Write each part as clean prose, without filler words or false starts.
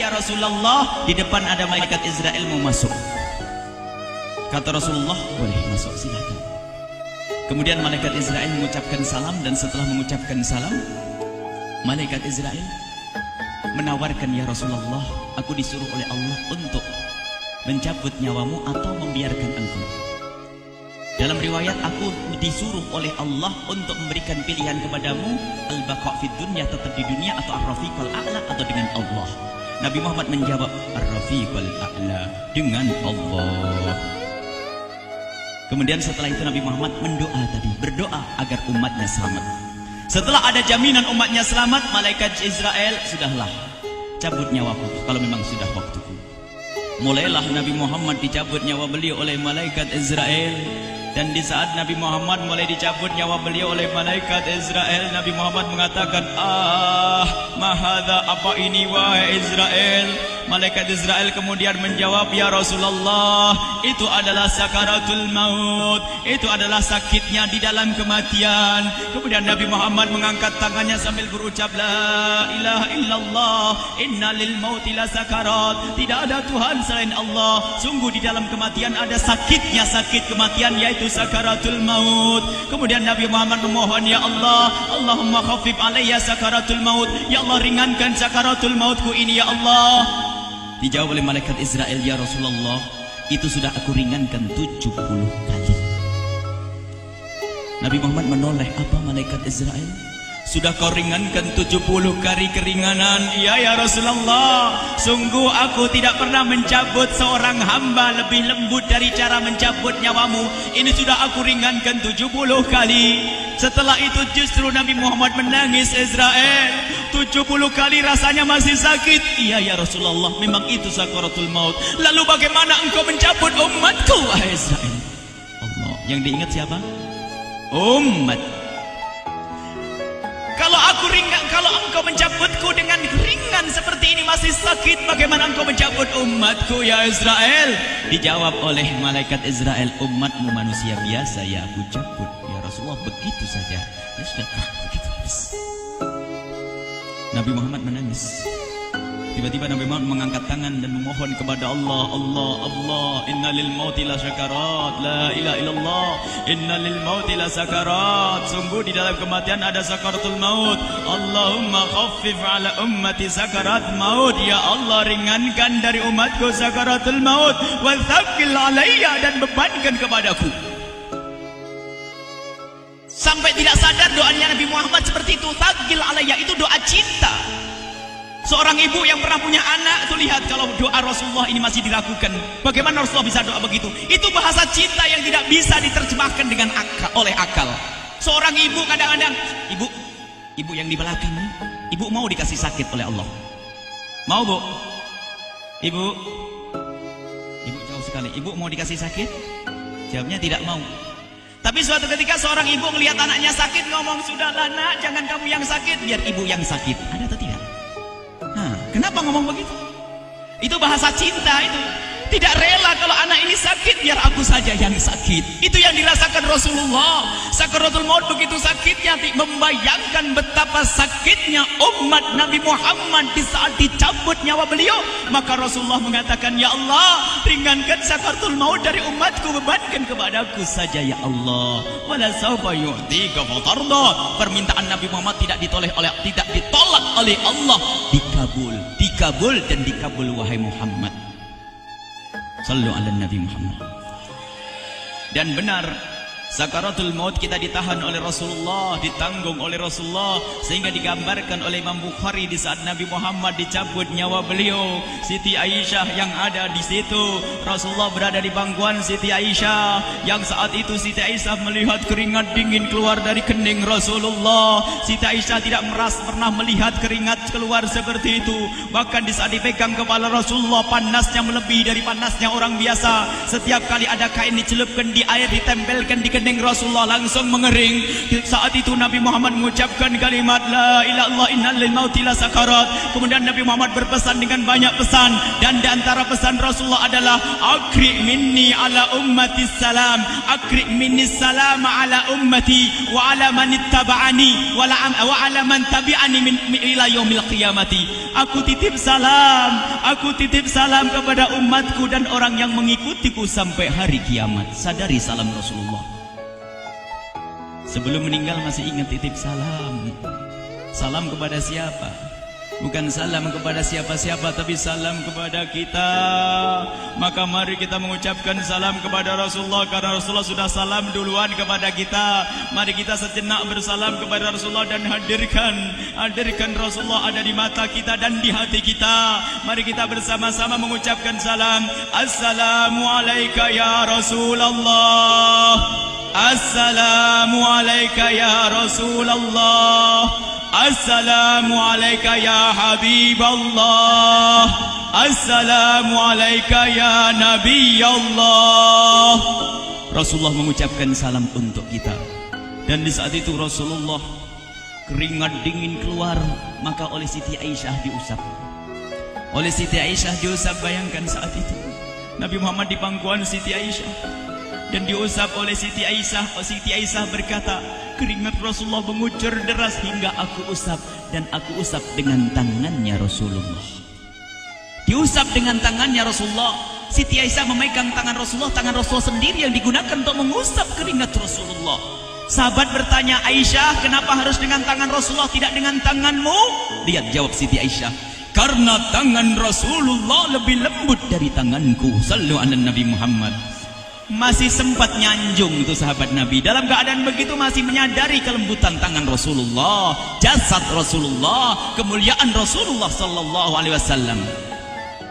Ya Rasulullah, di depan ada malaikat Israel mau masuk. Kata Rasulullah, boleh masuk, silakan. Kemudian malaikat Israel mengucapkan salam, dan setelah mengucapkan salam, malaikat Israel menawarkan, ya Rasulullah, aku disuruh oleh Allah untuk mencabut nyawamu atau membiarkan engkau. Dalam riwayat, aku disuruh oleh Allah untuk memberikan pilihan kepadamu, al-baqa' fid dunya, tetap di dunia, atau ar-rafiqul a'la, atau dengan Allah. Nabi Muhammad menjawab, ar-rafiqul a'la, dengan Allah. Kemudian setelah itu Nabi Muhammad berdoa agar umatnya selamat. Setelah ada jaminan umatnya selamat, malaikat Israel, sudahlah, cabut nyawaku kalau memang sudah waktuku. Mulailah Nabi Muhammad dicabut nyawa beliau oleh malaikat Israel. Dan di saat Nabi Muhammad mulai dicabut nyawa beliau oleh malaikat Israel, Nabi Muhammad mengatakan, mahadha, apa ini wahai Israel? Malaikat Israel kemudian menjawab, ya Rasulullah, itu adalah sakaratul maut, itu adalah sakitnya di dalam kematian. Kemudian Nabi Muhammad mengangkat tangannya sambil berucap, la ilaha illallah, inna lil mauti la sakarat, tidak ada Tuhan selain Allah, sungguh di dalam kematian ada sakitnya, sakit kematian, yaitu sakaratul maut. Kemudian Nabi Muhammad memohon, ya Allah, Allahumma khaffif alayya sakaratul maut, ya Allah, ringankan sakaratul mautku ini, ya Allah. Dijawab oleh malaikat Israel, ya Rasulullah, itu sudah aku ringankan 70 kali. Nabi Muhammad menoleh, apa malaikat Israel? Sudah kau ringankan 70 kali keringanan? Iya ya Rasulullah, sungguh aku tidak pernah mencabut seorang hamba lebih lembut dari cara mencabut nyawamu. Ini sudah aku ringankan 70 kali. Setelah itu justru Nabi Muhammad menangis, Israel, 70 kali rasanya masih sakit. Iya ya Rasulullah, memang itu sakaratul maut. Lalu bagaimana engkau mencabut umatku, wahai Israel? Allah, yang diingat siapa? Umat. Kalau engkau mencabutku dengan ringan seperti ini masih sakit, bagaimana engkau mencabut umatku, ya Israel? Dijawab oleh malaikat Israel, umatmu manusia biasa, ya aku cabut. Ya Rasulullah, begitu saja. Ya sudah, begitu habis. Nabi Muhammad menangis. Tiba-tiba Nabi Muhammad mengangkat tangan dan memohon kepada Allah, Allah, inna lil mauti la sakarat, la ilaha illallah, inna lil mauti la sakarat, sungguh di dalam kematian ada sakaratul maut. Allahumma khaffif ala ummati sakarat maut, ya Allah, ringankan dari umatku sakaratul maut, wa thaqqil alayya, dan bebankan kepadaku. Sampai tidak sadar doanya Nabi Muhammad seperti itu, thaqqil alayya, itu doa cinta. Seorang ibu yang pernah punya anak itu, lihat kalau doa Rasulullah ini masih dilakukan, bagaimana Rasulullah bisa doa begitu? Itu bahasa cinta yang tidak bisa diterjemahkan dengan oleh akal. Seorang ibu kadang-kadang, ibu yang di belakang, ibu mau dikasih sakit oleh Allah? Mau, Bu? Ibu jauh sekali. Ibu mau dikasih sakit? Jawabnya tidak mau. Tapi suatu ketika seorang ibu melihat anaknya sakit, ngomong, sudahlah nak, jangan kamu yang sakit, biar ibu yang sakit. Ada atau tidak? Kenapa ngomong begitu? Itu bahasa cinta itu. Tidak rela kalau anak ini sakit, biar aku saja yang sakit. Itu yang dirasakan Rasulullah. Sakaratul maut begitu sakitnya, membayangkan betapa sakitnya umat Nabi Muhammad di saat dicabut nyawa beliau. Maka Rasulullah mengatakan, ya Allah, ringankan sakaratul maut dari umatku, bebankan kepadaku saja, ya Allah. Wala sawfa yu'tika fatarda. Permintaan Nabi Muhammad tidak ditolak oleh Allah, dikabul dan dikabul, wahai Muhammad. Sallu ala Nabi Muhammad. Dan benar, sakaratul maut kita ditahan oleh Rasulullah, ditanggung oleh Rasulullah, sehingga digambarkan oleh Imam Bukhari di saat Nabi Muhammad dicabut nyawa beliau, Siti Aisyah yang ada di situ. Rasulullah berada di pangkuan Siti Aisyah, yang saat itu Siti Aisyah melihat keringat dingin keluar dari kening Rasulullah. Siti Aisyah tidak pernah melihat keringat keluar seperti itu. Bahkan di saat dipegang kepala Rasulullah, panasnya melebihi dari panasnya orang biasa. Setiap kali ada kain dicelupkan di air, ditempelkan di kening Rasulullah langsung mengering. Saat itu Nabi Muhammad mengucapkan kalimat la ilaha illallah innal lil mauti lasakarat. Kemudian Nabi Muhammad berpesan dengan banyak pesan, dan di antara pesan Rasulullah adalah akri minni ala ummati salam, akri minni salam ala ummati wa ala man ittaba'ani wa ala man tabi'ani min ila yaumil qiyamati. Aku titip salam kepada umatku dan orang yang mengikutiku sampai hari kiamat. Sadari salam Rasulullah. Sebelum meninggal masih ingat titip salam. Salam kepada siapa? Bukan salam kepada siapa-siapa, tapi salam kepada kita. Maka mari kita mengucapkan salam kepada Rasulullah, karena Rasulullah sudah salam duluan kepada kita. Mari kita sejenak bersalam kepada Rasulullah dan hadirkan Rasulullah ada di mata kita dan di hati kita. Mari kita bersama-sama mengucapkan salam. Assalamualaikum ya Rasulullah. Assalamualaikum ya Rasulullah. Assalamualaikum ya Habiballah. Assalamualaikum ya Nabi Allah. Rasulullah mengucapkan salam untuk kita. Dan di saat itu Rasulullah keringat dingin keluar, maka oleh Siti Aisyah diusap. Oleh Siti Aisyah diusap, bayangkan saat itu Nabi Muhammad di pangkuan Siti Aisyah dan diusap oleh Siti Aisyah. Siti Aisyah berkata, keringat Rasulullah mengucur deras hingga aku usap, dan aku usap dengan tangannya Rasulullah. Diusap dengan tangannya Rasulullah. Siti Aisyah memegang tangan Rasulullah sendiri yang digunakan untuk mengusap keringat Rasulullah. Sahabat bertanya, Aisyah, kenapa harus dengan tangan Rasulullah tidak dengan tanganmu? Lihat jawab Siti Aisyah, karena tangan Rasulullah lebih lembut dari tanganku. Sallu ala Nabi Muhammad. Masih sempat nyanjung itu sahabat Nabi. Dalam keadaan begitu masih menyadari kelembutan tangan Rasulullah, jasad Rasulullah, kemuliaan Rasulullah sallallahu alaihi wasallam.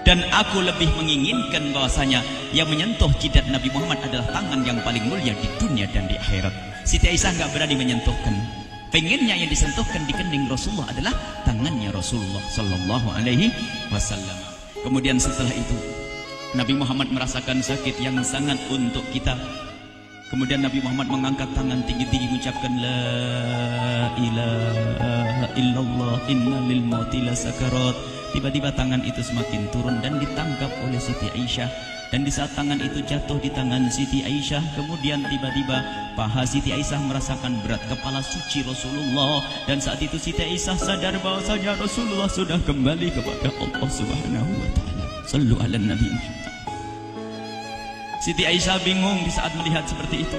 Dan aku lebih menginginkan bahwasanya yang menyentuh jidat Nabi Muhammad adalah tangan yang paling mulia di dunia dan di akhirat. Siti Aisyah enggak berani menyentuhkan. Pengennya yang disentuhkan di kening Rasulullah adalah tangannya Rasulullah sallallahu alaihi wasallam. Kemudian setelah itu Nabi Muhammad merasakan sakit yang sangat untuk kita. Kemudian Nabi Muhammad mengangkat tangan tinggi-tinggi mengucapkan la ilaha illallah innalil mauti lasakarat. Tiba-tiba tangan itu semakin turun dan ditangkap oleh Siti Aisyah. Dan di saat tangan itu jatuh di tangan Siti Aisyah, kemudian tiba-tiba paha Siti Aisyah merasakan berat kepala suci Rasulullah. Dan saat itu Siti Aisyah sadar bahwasanya Rasulullah sudah kembali kepada Allah Subhanahu wa taala. Sallu ala Nabi Muhammad. Siti Aisyah bingung di saat melihat seperti itu.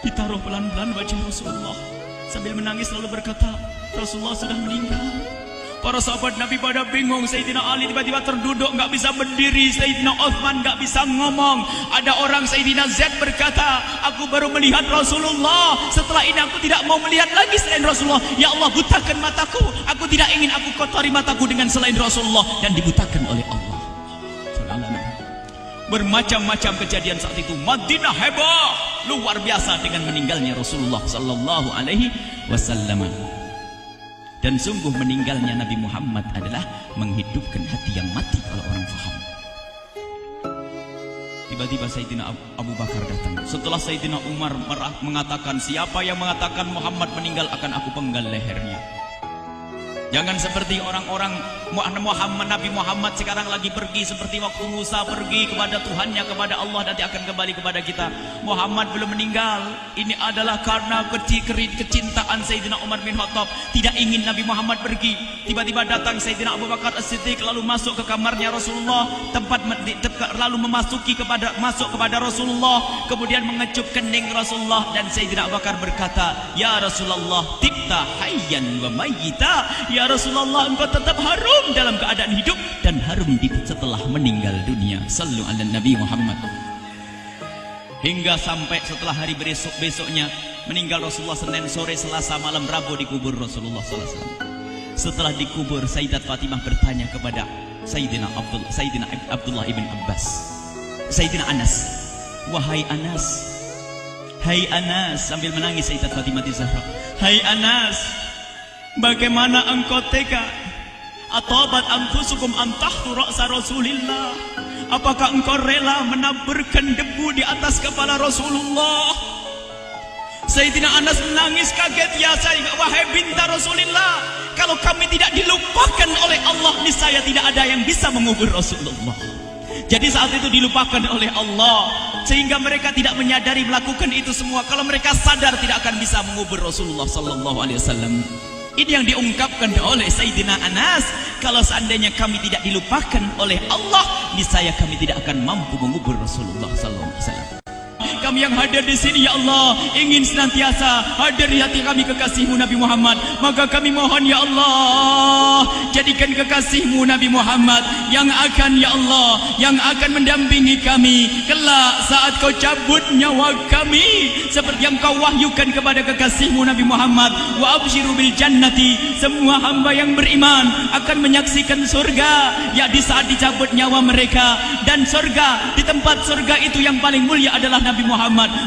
Ditaruh pelan-pelan wajah Rasulullah sambil menangis lalu berkata, Rasulullah sudah meninggal. Para sahabat Nabi pada bingung. Sayyidina Ali tiba-tiba terduduk, nggak bisa berdiri. Sayyidina Uthman nggak bisa ngomong. Ada orang Sayyidina Zaid berkata, aku baru melihat Rasulullah. Setelah ini aku tidak mau melihat lagi selain Rasulullah. Ya Allah, butakan mataku. Aku tidak ingin aku kotori mataku dengan selain Rasulullah. Dan dibutakan oleh Allah. Bermacam-macam kejadian saat itu. Madinah heboh luar biasa dengan meninggalnya Rasulullah sallallahu alaihi wasallam. Dan sungguh meninggalnya Nabi Muhammad adalah menghidupkan hati yang mati kalau orang faham. Tiba-tiba Sayyidina Abu Bakar datang. Setelah Sayyidina Umar mengatakan, siapa yang mengatakan Muhammad meninggal akan aku penggal lehernya. Jangan seperti orang-orang Nabi Muhammad sekarang lagi pergi seperti waktu Musa pergi kepada Tuhannya, kepada Allah, nanti akan kembali kepada kita. Muhammad belum meninggal. Ini adalah karena kecintaan Sayyidina Umar bin Khattab, tidak ingin Nabi Muhammad pergi. Tiba-tiba datang Sayyidina Abu Bakar As-Siddiq lalu masuk ke kamarnya Rasulullah, lalu masuk kepada Rasulullah, kemudian mengecup kening Rasulullah. Dan Sayyidina Abu Bakar berkata, ya Rasulullah, tibta hayyan wa mayyita. Ya Rasulullah, engkau tetap harum dalam keadaan hidup dan harum setelah meninggal dunia. Sallu ala Nabi Muhammad. Hingga sampai setelah hari besoknya meninggal Rasulullah Senin sore, Selasa malam, Rabu dikubur Rasulullah sallallahu alaihi wasallam. Setelah dikubur, Sayyidat Fatimah bertanya kepada Sayyidina Abdullah ibn Abbas, Sayyidina Anas, wahai Anas, hai Anas, sambil menangis Sayyidat Fatimah Zahra, hai Anas, bagaimana engkau tega? Atabat anfusukum antahtu ra'sa Rasulillah. Apakah engkau rela menaburkan debu di atas kepala Rasulullah? Sayyidina Anas menangis kaget, ya wahai binta Rasulullah, kalau kami tidak dilupakan oleh Allah, niscaya tidak ada yang bisa mengubur Rasulullah. Jadi saat itu dilupakan oleh Allah, sehingga mereka tidak menyadari melakukan itu semua. Kalau mereka sadar, tidak akan bisa mengubur Rasulullah sallallahu alaihi wasallam. Ini yang diungkapkan oleh Sayyidina Anas. Kalau seandainya kami tidak dilupakan oleh Allah, niscaya kami tidak akan mampu mengubur Rasulullah sallallahu alaihi wasallam. Kami yang hadir di sini, ya Allah, ingin senantiasa hadir di hati kami kekasih-Mu Nabi Muhammad. Maka kami mohon, ya Allah, jadikan kekasih-Mu Nabi Muhammad yang akan, ya Allah, yang akan mendampingi kami kelak saat Kau cabut nyawa kami, seperti yang Kau wahyukan kepada kekasih-Mu Nabi Muhammad. Wa absyiru bil jannati, semua hamba yang beriman akan menyaksikan surga, ya di saat dicabut nyawa mereka. Dan surga, di tempat surga itu yang paling mulia adalah Nabi Muhammad.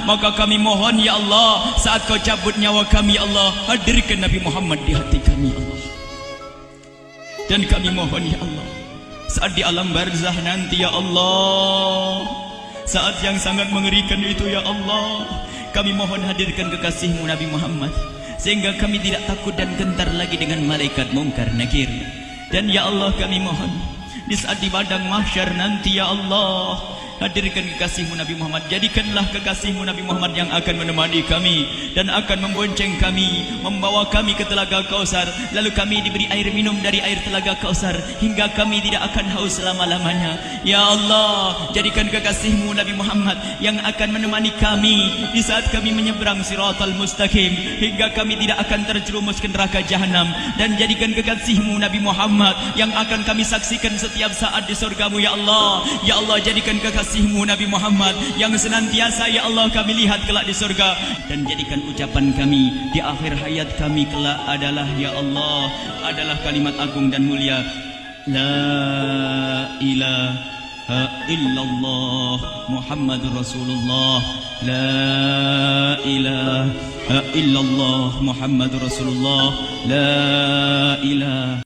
Maka kami mohon, ya Allah, saat Kau cabut nyawa kami, ya Allah, hadirkan Nabi Muhammad di hati kami, ya Allah. Dan kami mohon, ya Allah, saat di alam barzah nanti, ya Allah, saat yang sangat mengerikan itu, ya Allah, kami mohon hadirkan kekasih-Mu Nabi Muhammad, sehingga kami tidak takut dan gentar lagi dengan malaikat mungkar nakir. Dan ya Allah, kami mohon di saat di padang mahsyar nanti, ya Allah, hadirkan kekasih-Mu Nabi Muhammad. Jadikanlah kekasih-Mu Nabi Muhammad yang akan menemani kami dan akan membonceng kami, membawa kami ke telaga Kausar. Lalu kami diberi air minum dari air telaga Kausar hingga kami tidak akan haus selama-lamanya. Ya Allah, jadikan kekasih-Mu Nabi Muhammad yang akan menemani kami di saat kami menyeberang Siratal Mustaqim hingga kami tidak akan terjerumus ke neraka Jahanam. Dan jadikan kekasih-Mu Nabi Muhammad yang akan kami saksikan setiap saat di surga-Mu, ya Allah. Ya Allah, jadikan kekasih-Mu Nabi Muhammad yang senantiasa, ya Allah, kami lihat kelak di surga. Dan jadikan ucapan kami di akhir hayat kami kelak adalah, ya Allah, adalah kalimat agung dan mulia, La ilaha illallah Muhammadur Rasulullah. La ilaha illallah Muhammadur Rasulullah. La ilaha